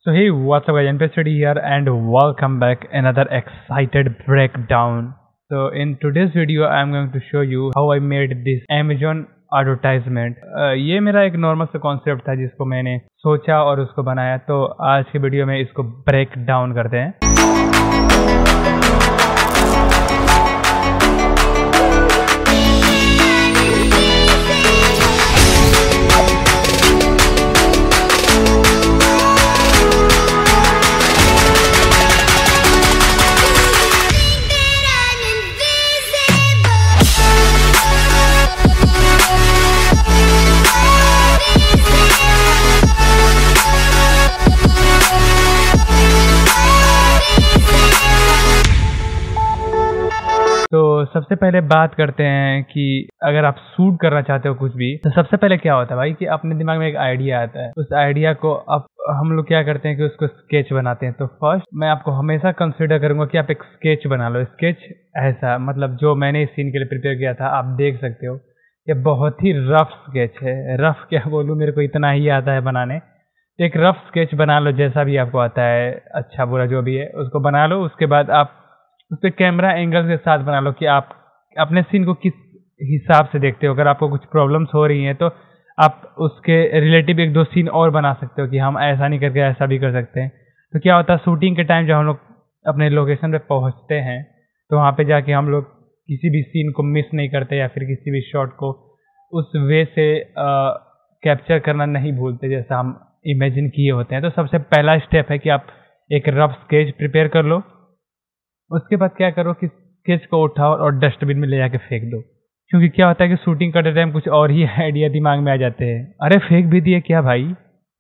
So hey, what's up guys, NPSTD here and welcome back another excited breakdown. So in today's video I am going to show you how I made this Amazon advertisement. ये मेरा एक normal सा concept था जिसको मैंने सोचा और उसको बनाया, तो आज की वीडियो में इसको ब्रेक डाउन करते हैं। तो सबसे पहले बात करते हैं कि अगर आप शूट करना चाहते हो कुछ भी, तो सबसे पहले क्या होता है भाई कि अपने दिमाग में एक आइडिया आता है। उस आइडिया को अब हम लोग क्या करते हैं कि उसको स्केच बनाते हैं। तो फर्स्ट मैं आपको हमेशा कंसिडर करूंगा कि आप एक स्केच बना लो। स्केच ऐसा मतलब जो मैंने इस सीन के लिए प्रिपेयर किया था, आप देख सकते हो ये बहुत ही रफ स्केच है। रफ क्या बोलूँ, मेरे को इतना ही आता है बनाने। एक रफ स्केच बना लो, जैसा भी आपको आता है, अच्छा बुरा जो भी है उसको बना लो। उसके बाद आप उस पर कैमरा एंगल के साथ बना लो कि आप अपने सीन को किस हिसाब से देखते हो। अगर आपको कुछ प्रॉब्लम्स हो रही हैं तो आप उसके रिलेटिव एक दो सीन और बना सकते हो कि हम ऐसा नहीं करके ऐसा भी कर सकते हैं। तो क्या होता है, शूटिंग के टाइम जब हम लोग अपने लोकेशन पे पहुंचते हैं तो वहाँ पे जाके हम लोग किसी भी सीन को मिस नहीं करते या फिर किसी भी शॉट को उस वे से कैप्चर करना नहीं भूलते जैसा हम इमेजिन किए होते हैं। तो सबसे पहला स्टेप है कि आप एक रफ स्केच प्रिपेयर कर लो। उसके बाद क्या करो कि स्केच को उठाओ और डस्टबिन में ले जाके फेंक दो, क्योंकि क्या होता है कि शूटिंग करते टाइम कुछ और ही आइडिया दिमाग में आ जाते हैं। अरे फेंक भी दिए क्या भाई,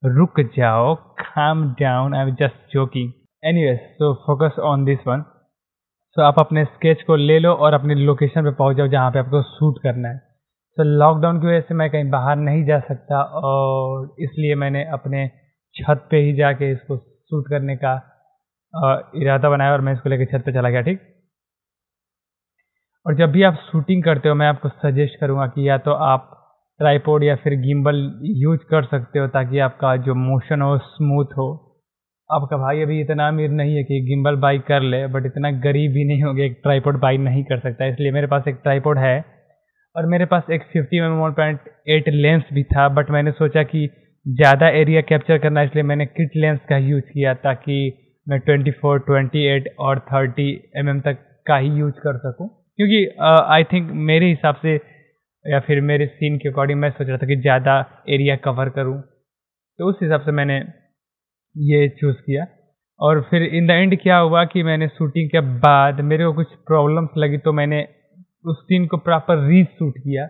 रुक जाओ, calm down, I am just joking. Anyways, so focus on this one. So आप अपने स्केच को ले लो और अपनी लोकेशन पे पहुंच जाओ जहाँ पे आपको शूट करना है। तो लॉकडाउन की वजह से मैं कहीं बाहर नहीं जा सकता और इसलिए मैंने अपने छत पे ही जाके इसको शूट करने का इरादा बनाया और मैं इसको लेकर छत पे चला गया। ठीक। और जब भी आप शूटिंग करते हो मैं आपको सजेस्ट करूंगा कि या तो आप ट्राइपॉड या फिर गिम्बल यूज कर सकते हो ताकि आपका जो मोशन हो स्मूथ हो। आपका भाई अभी इतना अमीर नहीं है कि गिम्बल बाई कर ले, बट इतना गरीब भी नहीं हो गया एक ट्राइपॉड बाई नहीं कर सकता। इसलिए मेरे पास एक ट्राइपॉड है और मेरे पास एक 50mm 1.8 लेंस भी था, बट मैंने सोचा कि ज़्यादा एरिया कैप्चर करना, इसलिए मैंने किट लेंस का यूज किया ताकि मैं 24, 28 और 30mm तक का ही यूज कर सकूं। क्योंकि आई थिंक मेरे हिसाब से या फिर मेरे सीन के अकॉर्डिंग मैं सोच रहा था कि ज़्यादा एरिया कवर करूं, तो उस हिसाब से मैंने ये चूज़ किया। और फिर इन द एंड क्या हुआ कि मैंने शूटिंग के बाद मेरे को कुछ प्रॉब्लम्स लगी, तो मैंने उस सीन को प्रॉपर रीशूट किया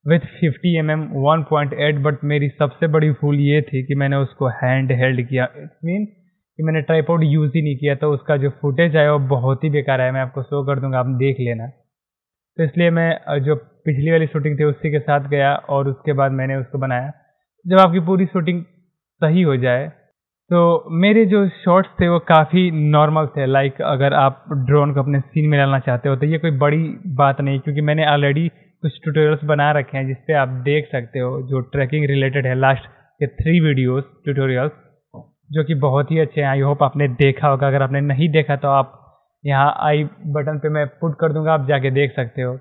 विथ 50mm 1.8। बट मेरी सबसे बड़ी भूल ये थी कि मैंने उसको हैंड हेल्ड किया। इट मीन कि मैंने ट्राइपॉड यूज़ ही नहीं किया, तो उसका जो फुटेज है वो बहुत ही बेकार है। मैं आपको शो कर दूंगा, आप देख लेना। तो इसलिए मैं जो पिछली वाली शूटिंग थी उसी के साथ गया और उसके बाद मैंने उसको बनाया। जब आपकी पूरी शूटिंग सही हो जाए तो मेरे जो शॉट्स थे वो काफ़ी नॉर्मल थे। लाइक अगर आप ड्रोन को अपने सीन में डालना चाहते हो तो ये कोई बड़ी बात नहीं, क्योंकि मैंने ऑलरेडी कुछ ट्यूटोरियल्स बना रखे हैं जिसपे आप देख सकते हो जो ट्रैकिंग रिलेटेड है। लास्ट के 3 वीडियोस ट्यूटोरियल्स जो कि बहुत ही अच्छे हैं। आई होप आपने देखा होगा। अगर आपने नहीं देखा तो आप यहाँ आई बटन पे मैं पुट कर दूंगा, आप जाके देख सकते हो।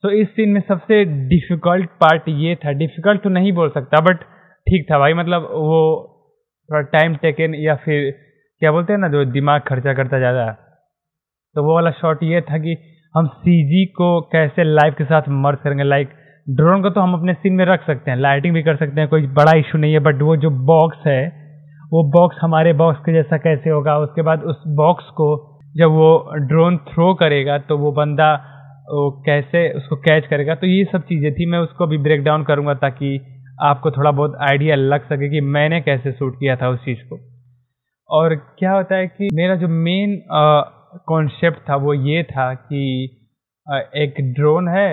तो इस सीन में सबसे डिफ़िकल्ट पार्ट ये था, डिफ़िकल्ट तो नहीं बोल सकता बट ठीक था भाई, मतलब वो थोड़ा टाइम टेकन या फिर क्या बोलते हैं ना, जो दिमाग खर्चा करता ज़्यादा। तो वो वाला शॉट ये था कि हम CG को कैसे लाइव के साथ मर्ज करेंगे। लाइक ड्रोन को तो हम अपने सीन में रख सकते हैं, लाइटिंग भी कर सकते हैं, कोई बड़ा इशू नहीं है। बट वो जो बॉक्स है वो बॉक्स हमारे बॉक्स के जैसा कैसे होगा। उसके बाद उस बॉक्स को जब वो ड्रोन थ्रो करेगा तो वो बंदा वो कैसे उसको कैच करेगा। तो ये सब चीज़ें थी, मैं उसको भी ब्रेक डाउन करूँगा ताकि आपको थोड़ा बहुत आइडिया लग सके कि मैंने कैसे शूट किया था उस चीज़ को। और क्या होता है कि मेरा जो मेन कॉन्सेप्ट था वो ये था कि एक ड्रोन है,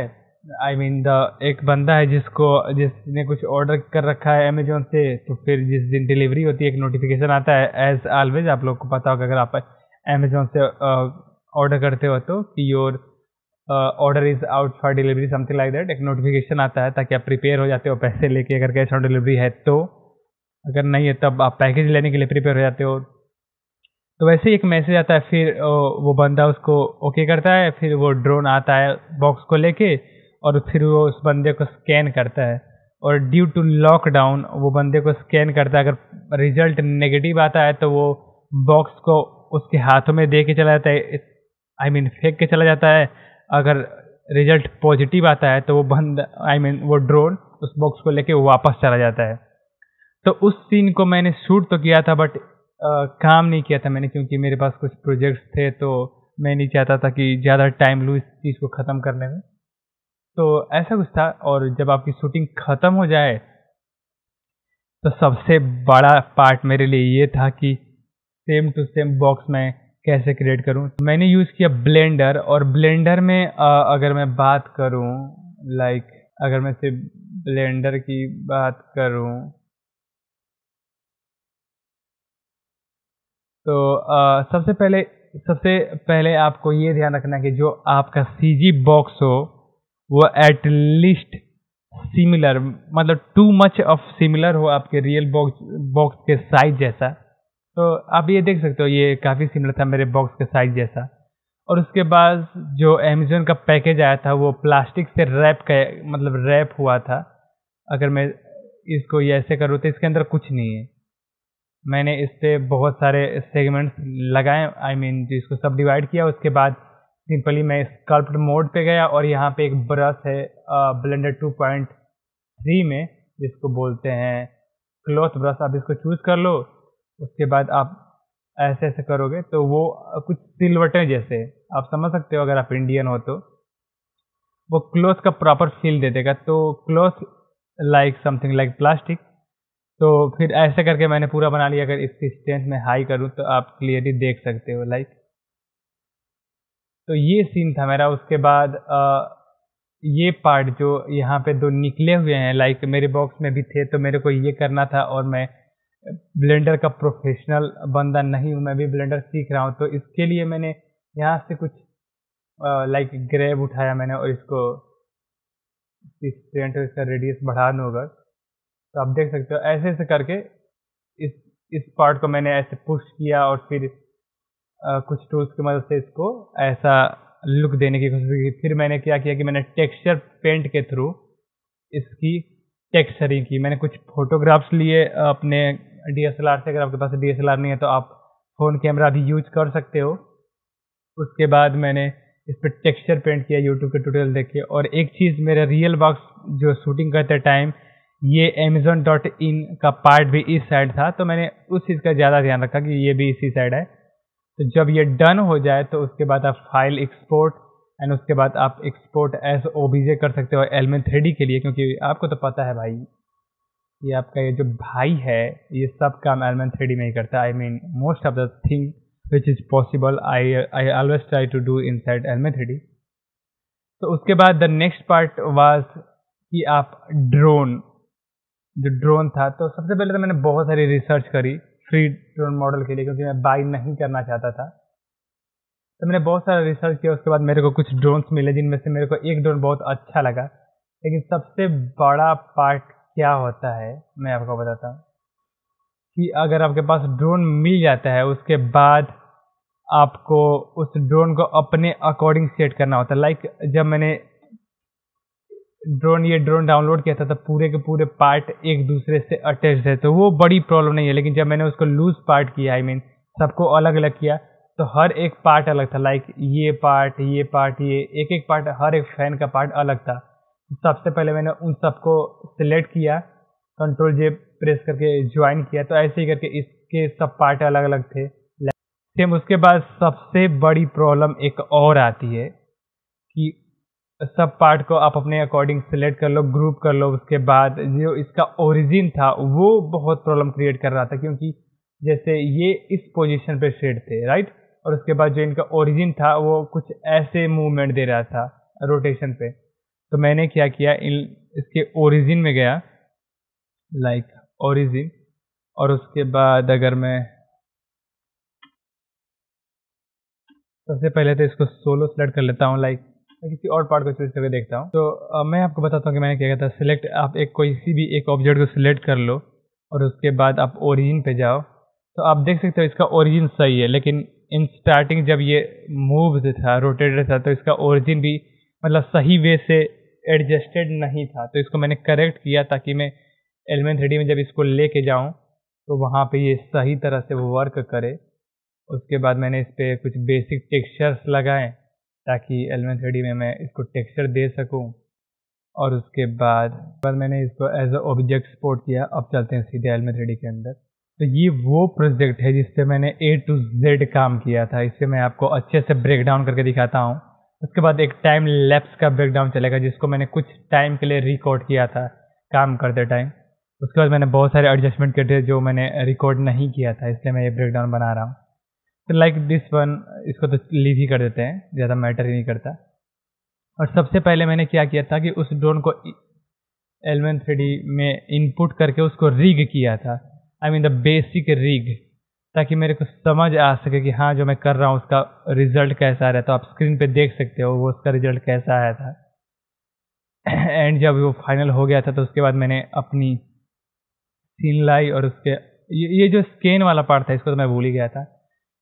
आई मीन एक बंदा है जिसने कुछ ऑर्डर कर रखा है अमेजोन से। तो फिर जिस दिन डिलीवरी होती है एक नोटिफिकेशन आता है, एज ऑलवेज आप लोग को पता होगा अगर आप अमेजोन से ऑर्डर करते हो तो कि your order is out for delivery, something like that. एक नोटिफिकेशन आता है ताकि आप प्रिपेयर हो जाते हो पैसे लेके अगर कैश ऑन डिलीवरी है तो। अगर नहीं है तब आप पैकेज लेने के लिए प्रिपेयर हो जाते हो। तो वैसे ही एक मैसेज आता है, फिर वो बंदा उसको ओके करता है, फिर वो ड्रोन आता है बॉक्स को लेके और फिर वो उस बंदे को स्कैन करता है, और ड्यू टू लॉकडाउन वो बंदे को स्कैन करता है। अगर रिजल्ट नेगेटिव आता है तो वो बॉक्स को उसके हाथों में दे के चला जाता है, आई मीन फेंक के चला जाता है। अगर रिजल्ट पॉजिटिव आता है तो वो बंदा, आई मीन वो ड्रोन उस बॉक्स को लेके वापस चला जाता है। तो उस सीन को मैंने शूट तो किया था, बट काम नहीं किया था मैंने, क्योंकि मेरे पास कुछ प्रोजेक्ट्स थे, तो मैं नहीं चाहता था कि ज़्यादा टाइम लूँ इस चीज़ को ख़त्म करने में। तो ऐसा कुछ था। और जब आपकी शूटिंग ख़त्म हो जाए तो सबसे बड़ा पार्ट मेरे लिए ये था कि सेम टू सेम बॉक्स मैं कैसे क्रिएट करूँ। तो मैंने यूज़ किया ब्लेंडर, और ब्लेंडर में अगर मैं बात करूँ, लाइक अगर मैं सिर्फ ब्लेंडर की बात करूँ तो सबसे पहले आपको ये ध्यान रखना है कि जो आपका सीजी बॉक्स हो वो एट लीस्ट सिमिलर, मतलब टू मच ऑफ सिमिलर हो आपके रियल बॉक्स के साइज जैसा। तो आप ये देख सकते हो, ये काफ़ी सिमिलर था मेरे बॉक्स के साइज जैसा। और उसके बाद जो अमेज़न का पैकेज आया था वो प्लास्टिक से मतलब रैप हुआ था। अगर मैं इसको ये ऐसे करूँ तो इसके अंदर कुछ नहीं है। मैंने इस पे बहुत सारे सेगमेंट्स लगाए, आई मीन जिसको सब डिवाइड किया। उसके बाद सिंपली मैं स्कल्प्ट मोड पे गया, और यहाँ पे एक ब्रश है ब्लेंडर 2.3 में, जिसको बोलते हैं क्लॉथ ब्रश। आप इसको चूज़ कर लो। उसके बाद आप ऐसे ऐसे करोगे तो वो कुछ सिलवटें जैसे, आप समझ सकते हो अगर आप इंडियन हो तो, वो क्लॉथ का प्रॉपर फील दे देगा। तो cloth like something like plastic. तो फिर ऐसे करके मैंने पूरा बना लिया। अगर इसकी स्ट्रेंथ में हाई करूँ तो आप क्लियरली देख सकते हो, लाइक। तो ये सीन था मेरा। उसके बाद ये पार्ट जो यहाँ पे दो निकले हुए हैं, लाइक मेरे बॉक्स में भी थे, तो मेरे को ये करना था। और मैं ब्लेंडर का प्रोफेशनल बंदा नहीं हूँ, मैं भी ब्लेंडर सीख रहा हूँ। तो इसके लिए मैंने यहाँ से कुछ लाइक ग्रेब उठाया मैंने, और इसको इसकी स्ट्रेंथ और इसका रेडियस बढ़ाना होगा। तो आप देख सकते हो ऐसे ऐसे करके इस इस पार्ट को मैंने ऐसे पुश किया, और फिर कुछ टूल्स की मदद से इसको ऐसा लुक देने की कोशिश की। फिर मैंने क्या किया कि मैंने टेक्सचर पेंट के थ्रू इसकी टेक्सचरिंग की। मैंने कुछ फोटोग्राफ्स लिए अपने डीएसएलआर से। अगर आपके पास डीएसएलआर नहीं है तो आप फ़ोन कैमरा भी यूज कर सकते हो। उसके बाद मैंने इस पर टेक्सचर पेंट किया यूट्यूब के ट्यूटोरियल देख के। और एक चीज़, मेरा रियल बॉक्स जो शूटिंग करते टाइम ये amazon.in का पार्ट भी इस साइड था, तो मैंने उस चीज़ का ज़्यादा ध्यान रखा कि ये भी इसी साइड है। तो जब ये डन हो जाए तो उसके बाद आप फाइल एक्सपोर्ट, एंड उसके बाद आप एक्सपोर्ट एज ओबीजे कर सकते हो एलिमेंट 3D के लिए, क्योंकि आपको तो पता है भाई, ये आपका ये जो भाई है ये सब काम एलिमेंट 3D में ही करता है। I mean most of the thing which is possible I always try to do inside Element 3D। तो उसके बाद द नेक्स्ट पार्ट वाज कि आप जो ड्रोन था, तो सबसे पहले तो मैंने बहुत सारी रिसर्च करी फ्री ड्रोन मॉडल के लिए, क्योंकि मैं बाई नहीं करना चाहता था। तो मैंने बहुत सारा रिसर्च किया। उसके बाद मेरे को कुछ ड्रोन्स मिले, जिनमें से मेरे को एक ड्रोन बहुत अच्छा लगा। लेकिन सबसे बड़ा पार्ट क्या होता है मैं आपको बताता हूँ, कि अगर आपके पास ड्रोन मिल जाता है उसके बाद आपको उस ड्रोन को अपने अकॉर्डिंग सेट करना होता है। लाइक जब मैंने ये ड्रोन डाउनलोड किया था तो पूरे के पूरे पार्ट एक दूसरे से अटैच है, तो वो बड़ी प्रॉब्लम नहीं है। लेकिन जब मैंने उसको लूज पार्ट किया, आई मीन सबको अलग अलग किया, तो हर एक पार्ट अलग था। लाइक ये पार्ट, ये एक एक पार्ट, हर एक फैन का पार्ट अलग था। सबसे पहले मैंने उन सबको सिलेक्ट किया, कंट्रोल जे प्रेस करके ज्वाइन किया, तो ऐसे ही करके इसके सब पार्ट अलग अलग थे। सेम उसके बाद सबसे बड़ी प्रॉब्लम एक और आती है कि सब पार्ट को आप अपने अकॉर्डिंग सिलेक्ट कर लो, ग्रुप कर लो। उसके बाद जो इसका ओरिजिन था वो बहुत प्रॉब्लम क्रिएट कर रहा था, क्योंकि जैसे ये इस पोजीशन पे शेड थे, राइट, और उसके बाद जो इनका ओरिजिन था वो कुछ ऐसे मूवमेंट दे रहा था रोटेशन पे। तो मैंने क्या किया, इसके ओरिजिन में गया, लाइक ओरिजिन, और उसके बाद अगर मैं सबसे पहले तो इसको सोलो सेलेक्ट कर लेता हूँ, लाइक मैं किसी और पार्ट को चूज करके देखता हूँ। तो मैं आपको बताता हूँ कि मैंने क्या किया था। सिलेक्ट, आप एक कोई सी भी एक ऑब्जेक्ट को सिलेक्ट कर लो, और उसके बाद आप ओरिजिन पे जाओ तो आप देख सकते हो इसका ओरिजिन सही है, लेकिन इन स्टार्टिंग जब ये मूव था, रोटेटेड था, तो इसका ओरिजिन भी मतलब सही वे से एडजस्टेड नहीं था। तो इसको मैंने करेक्ट किया ताकि मैं एलिमेंट 3D में जब इसको लेके जाऊं तो वहाँ पे ये सही तरह से वो वर्क करे। उसके बाद मैंने इस पर कुछ बेसिक टेक्सचर्स लगाए ताकि एलिमेंट 3D में मैं इसको टेक्सचर दे सकूं। और उसके बाद मैंने इसको एज अ ऑब्जेक्ट एक्सपोर्ट किया। अब चलते हैं सीधे एलिमेंट 3D के अंदर। तो ये वो प्रोजेक्ट है जिस पे मैंने A to Z काम किया था। इसे मैं आपको अच्छे से ब्रेक डाउन करके दिखाता हूँ। उसके बाद एक टाइम लैप्स का ब्रेक डाउन चलेगा जिसको मैंने कुछ टाइम के लिए रिकॉर्ड किया था काम करते टाइम। उसके बाद मैंने बहुत सारे एडजस्टमेंट किए थे जो मैंने रिकॉर्ड नहीं किया था, इसलिए मैं ये ब्रेक डाउन बना रहा हूँ। तो लाइक दिस वन, इसको तो लीव ही कर देते हैं, ज़्यादा मैटर ही नहीं करता। और सबसे पहले मैंने क्या किया था कि उस ड्रोन को एलिमेंट 3D में इनपुट करके उसको रिग किया था, I mean the basic rig, ताकि मेरे को समझ आ सके कि हाँ जो मैं कर रहा हूँ उसका रिजल्ट कैसा आ रहा है। तो आप स्क्रीन पे देख सकते हो वो उसका रिजल्ट कैसा आया था। एंड जब वो फाइनल हो गया था तो उसके बाद मैंने अपनी सीन लाई और उसके ये जो स्कैन वाला पार्ट था इसको तो मैं भूल ही गया था।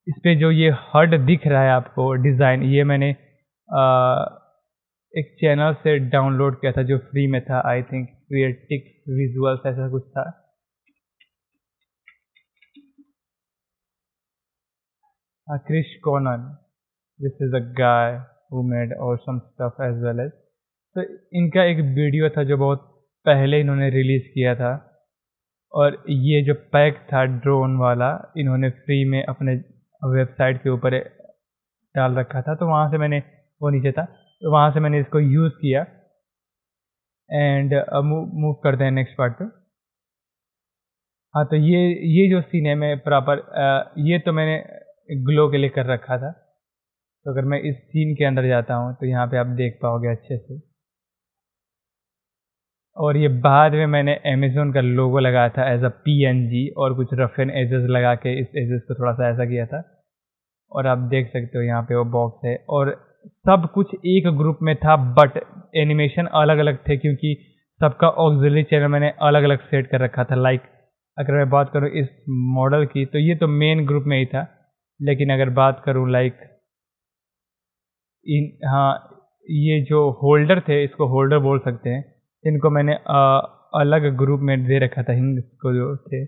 इस पे जो ये हर्ड दिख रहा है आपको डिज़ाइन, ये मैंने एक चैनल से डाउनलोड किया था जो फ्री में था, आई थिंक क्रिएटिव विजुअल्स ऐसा कुछ था। Chris Conan, this is a guy who made awesome stuff as well as. तो इनका एक वीडियो था जो बहुत पहले इन्होंने रिलीज किया था, और ये जो पैक था ड्रोन वाला इन्होंने फ्री में अपने वेबसाइट के ऊपर डाल रखा था। तो वहाँ से मैंने, वो नीचे था, तो वहाँ से मैंने इसको यूज़ किया। एंड मूव करते हैं नेक्स्ट पार्ट पे। हाँ, तो ये जो सीन है मैं प्रॉपर, ये तो मैंने ग्लो के लिए कर रखा था। तो अगर मैं इस सीन के अंदर जाता हूँ तो यहाँ पे आप देख पाओगे अच्छे से। और ये बाद में मैंने अमेज़न का लोगो लगाया था एज अ PNG और कुछ रफ एंड एजेस लगा के इस एजेस को थोड़ा सा ऐसा किया था। और आप देख सकते हो यहाँ पे वो बॉक्स है और सब कुछ एक ग्रुप में था, बट एनिमेशन अलग अलग थे क्योंकि सबका ऑक्सिलरी चैनल मैंने अलग अलग सेट कर रखा था। लाइक अगर मैं बात करूँ इस मॉडल की तो ये तो मेन ग्रुप में ही था, लेकिन अगर बात करूँ लाइक हाँ, ये जो होल्डर थे, इसको होल्डर बोल सकते हैं, इनको मैंने अलग ग्रुप में दे रखा था इनको जो थे।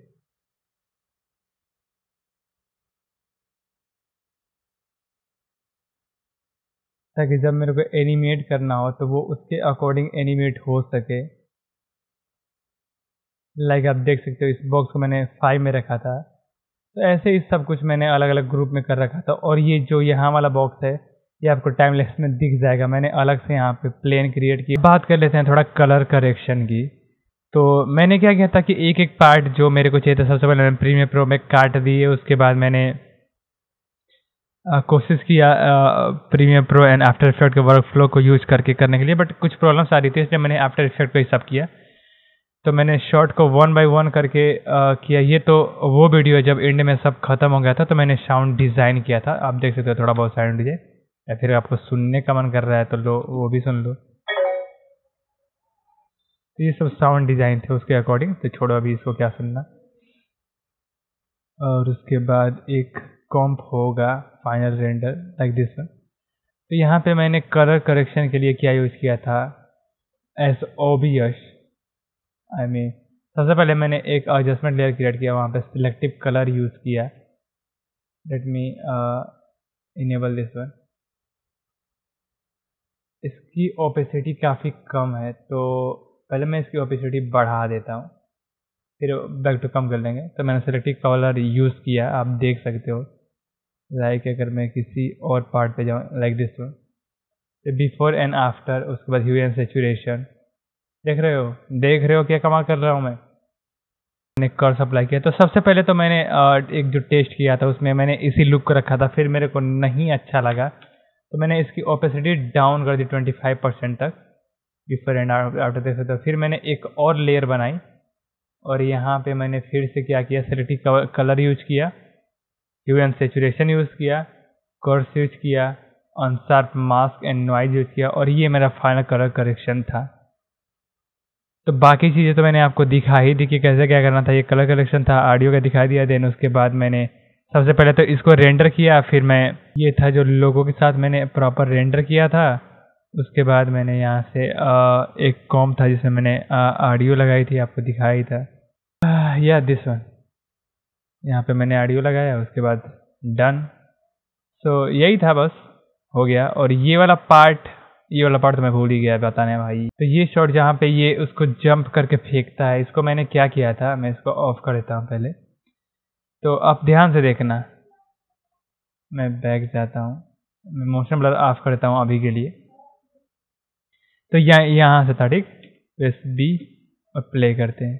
ताकि जब मेरे को एनिमेट करना हो तो वो उसके अकॉर्डिंग एनिमेट हो सके। लाइक आप देख सकते हो इस बॉक्स को मैंने 5 में रखा था। तो ऐसे ही सब कुछ मैंने अलग अलग ग्रुप में कर रखा था। और ये जो यहाँ वाला बॉक्स है ये आपको टाइमलेस में दिख जाएगा, मैंने अलग से यहाँ पे प्लेन क्रिएट की। बात कर लेते हैं थोड़ा कलर करेक्शन की। तो मैंने क्या किया था कि एक एक पार्ट जो मेरे को चाहिए था सबसे पहले मैंने प्रीमियर प्रो में काट दिए। उसके बाद मैंने कोशिश किया Premiere Pro and After Effect के वर्क फ्लो को यूज करके करने के लिए, बट कुछ प्रॉब्लम्स आ रही थी इसलिए मैंने आफ्टर इफेक्ट पे ही सब किया। तो मैंने शॉट को 1 by 1 करके किया। ये तो वो वीडियो है जब एंड में सब खत्म हो गया था, तो मैंने साउंड डिज़ाइन किया था। आप देख सकते हो थोड़ा बहुत साउंड डिजाइन, या फिर आपको सुनने का मन कर रहा है तो लो वो भी सुन लो। तो ये सब साउंड डिज़ाइन थे उसके अकॉर्डिंग, तो छोड़ो अभी इसको क्या सुनना। और उसके बाद एक कॉम्प होगा final render like this one. तो यहाँ पे मैंने कलर करेक्शन के लिए क्या यूज़ किया था, एस ओबियस, आई मीन सबसे पहले मैंने एक एडजस्टमेंट लेयर क्रिएट किया, वहाँ पे सिलेक्टिव कलर यूज़ किया। Let me enable this one. इसकी ओपेसिटी काफ़ी कम है तो पहले मैं इसकी ओपेसिटी बढ़ा देता हूँ, फिर बैक टू कम कर लेंगे। तो मैंने सिलेक्टिव कलर यूज़ किया, आप देख सकते हो। लाइक अगर मैं किसी और पार्ट पे जाऊँ लाइक दिस वन, तो बिफोर एंड आफ्टर, उसके बाद ह्यू एंड सैचुरेशन, देख रहे हो क्या कमाल कर रहा हूँ मैंने कर्व अप्लाई किया। तो सबसे पहले तो मैंने एक जो टेस्ट किया था उसमें मैंने इसी लुक को रखा था, फिर मेरे को नहीं अच्छा लगा तो मैंने इसकी ओपेसिटी डाउन कर दी 25% तक, बिफोर एंड आफ्टर देख सकते हो। फिर मैंने एक और लेयर बनाई और यहाँ पे मैंने फिर से क्या किया, सिलेक्टिव कलर यूज किया, ह्यू एंड सैचुरेशन यूज़ किया, कर्व यूज किया, unsharp mask and noise use किया, और ये मेरा फाइनल कलर करेक्शन था। तो बाकी चीज़ें तो मैंने आपको दिखा ही दी कि कैसे क्या करना था। ये कलर कलेक्शन था, ऑडियो का दिखा दिया। देन उसके बाद मैंने सबसे पहले तो इसको रेंडर किया, फिर मैं ये था जो लोगों के साथ मैंने प्रॉपर रेंडर किया था। उसके बाद मैंने यहाँ से एक कॉम था जिसमें मैंने ऑडियो लगाई थी, आपको दिखाई था या दिस वन, यहाँ पे मैंने ऑडियो लगाया। उसके बाद डन। सो यही था, बस हो गया। और ये वाला पार्ट तो मैं भूल ही गया बताने भाई। तो ये शॉट जहाँ पे ये उसको जंप करके फेंकता है, इसको मैंने क्या किया था, मैं इसको ऑफ कर देता हूँ पहले। तो आप ध्यान से देखना, मैं बैक जाता हूँ, मैं मोशन ब्लर ऑफ करता हूँ अभी के लिए। तो यहाँ से था, ठीक, प्रेस बी और प्ले करते हैं।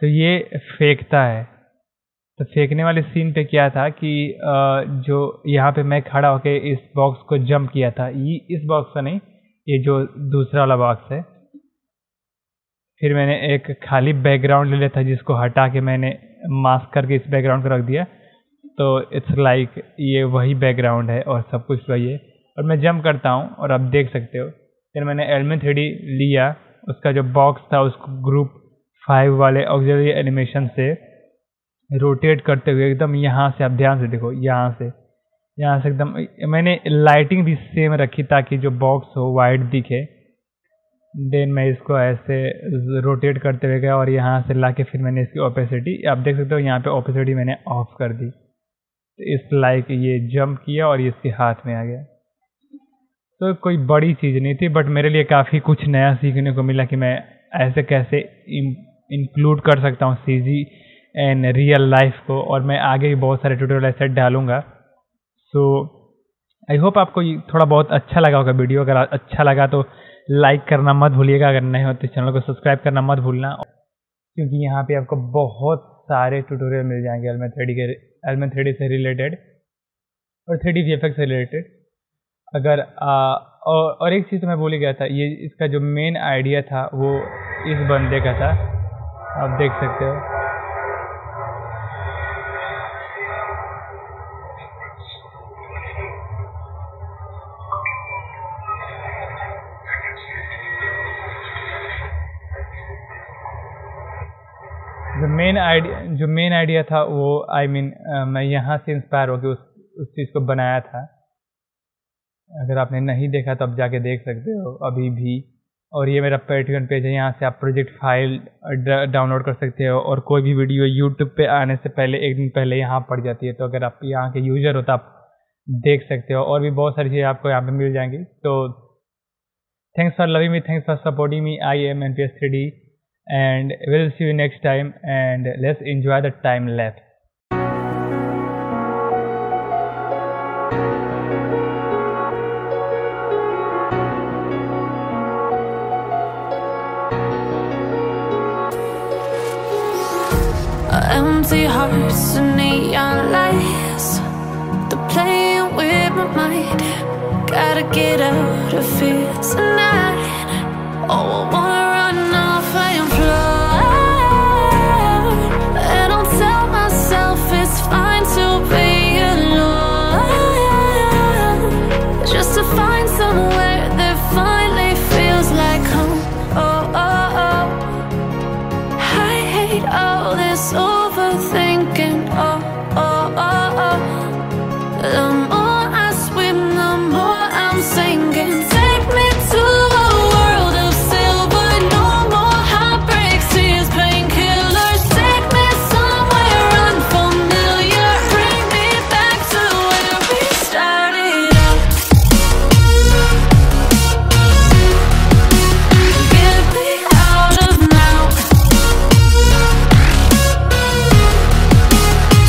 तो ये फेंकता है। तो फेंकने वाले सीन पे क्या था कि जो यहाँ पे मैं खड़ा होके इस बॉक्स को जंप किया था, ये इस बॉक्स का नहीं, ये जो दूसरा वाला बॉक्स है। फिर मैंने एक खाली बैकग्राउंड ले लिया था जिसको हटा के मैंने मास्क करके इस बैकग्राउंड को रख दिया। तो इट्स लाइक ये वही बैकग्राउंड है और सब कुछ वही है। और मैं जंप करता हूँ और आप देख सकते हो। फिर मैंने एलिमेंट 3D लिया, उसका जो बॉक्स था उसको ग्रुप 5 वाले ऑक्सिलरी एनिमेशन से रोटेट करते हुए एकदम यहाँ से, आप ध्यान से देखो, यहाँ से एकदम मैंने लाइटिंग भी सेम रखी ताकि जो बॉक्स हो वाइट दिखे। देन मैं इसको ऐसे रोटेट करते हुए गया और यहाँ से लाके फिर मैंने इसकी ओपेसिटी, आप देख सकते हो यहाँ पे ओपेसिटी मैंने ऑफ कर दी। तो इस लाइक ये जंप किया और ये इसके हाथ में आ गया। तो कोई बड़ी चीज़ नहीं थी, बट मेरे लिए काफ़ी कुछ नया सीखने को मिला कि मैं ऐसे कैसे इंक्लूड कर सकता हूँ सीजी एंड रियल लाइफ को। और मैं आगे भी बहुत सारे ट्यूटोरियल ऐसे डालूंगा। सो आई होप आपको थोड़ा बहुत अच्छा लगा होगा वीडियो। अगर अच्छा लगा तो लाइक करना मत भूलिएगा, अगर नहीं हो तो चैनल को सब्सक्राइब करना मत भूलना, क्योंकि यहाँ पे आपको बहुत सारे ट्यूटोरियल मिल जाएंगे एलिमेंट 3D से रिलेटेड और 3D VFX से रिलेटेड। अगर और एक चीज़ तो मैं भूल ही गया था, ये इसका जो मेन आइडिया था वो इस बंदे का था, आप देख सकते हो। जो मेन आइडिया था वो मैं यहाँ से इंस्पायर होकर उस चीज़ को बनाया था। अगर आपने नहीं देखा तो आप जाके देख सकते हो अभी भी। और ये मेरा पैट्रियन पेज है, यहाँ से आप प्रोजेक्ट फाइल डाउनलोड कर सकते हो। और कोई भी वीडियो यूट्यूब पे आने से पहले एक दिन पहले यहाँ पड़ जाती है। तो अगर आप यहाँ के यूजर हो तो आप देख सकते हो। और भी बहुत सारी चीज़ें आपको यहाँ पे मिल जाएंगी। तो thanks for loving me, thanks for supporting me. I am NPS 3D and we'll see you next time, and let's enjoy the time lapse. Empty hearts and neon lights, they're playing with my mind. Gotta get out of here tonight. Oh, I wanna run off and fly, and I'll tell myself it's fine to be alone, just to find somewhere that finally feels like home. Oh, oh, oh. I hate all this overthinking. Oh, oh, oh, oh. The more I swim, the more I'm sinking. Take me to a world of silver, no more heartbreaks, tears, painkillers. Take me somewhere unfamiliar, bring me back to where we started out. Get me out of now,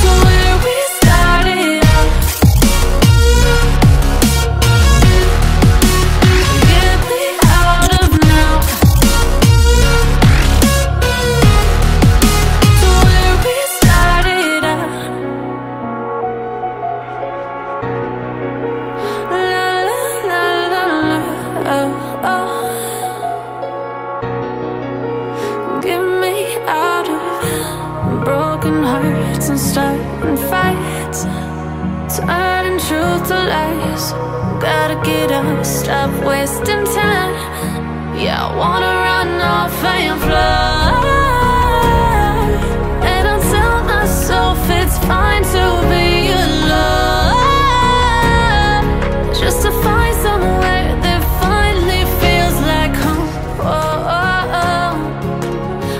to where we started out. Get me out of now, to where we started out. La la la la la, oh, oh. Get me out of broken hearts and starting fights, turning truth to lies. Gotta get up, stop wasting time. Yeah, I wanna run off and fly, and I'll tell myself it's fine to be alone, just to find somewhere that finally feels like home. Oh, oh, oh.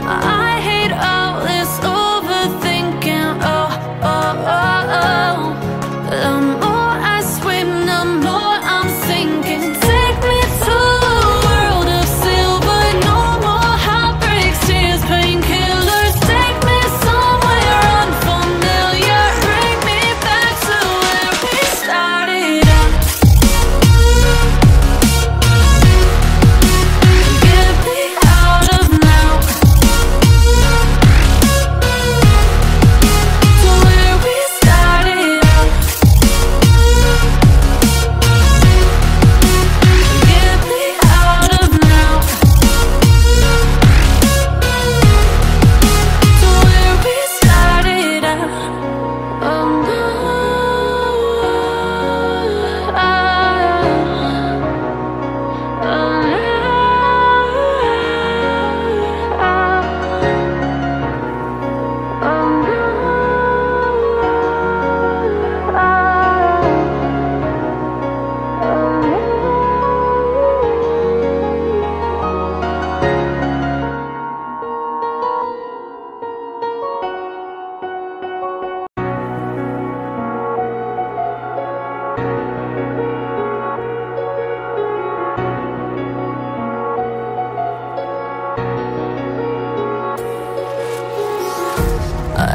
I hate all this overthinking. Oh, oh, oh, oh. The more I swim, the more I'm sinking. Take me to a world of silver, no more heartbreaks, tears, painkillers. Take me somewhere unfamiliar, bring me back to where we started out. Get me out of now, to where we started out. Get me out of now, to where we started out. Oh no,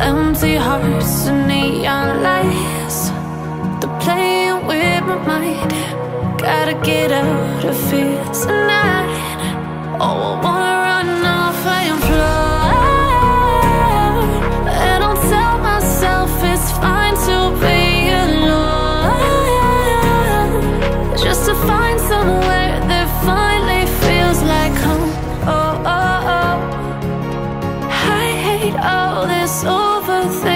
empty hearts and neon lights, they're playing with my mind. Gotta get out of here tonight. Oh, I wanna run off and fly, and I'll tell myself it's fine to be alone, just to find somewhere that finally feels like home. Oh, oh, oh. I hate all this overthinking.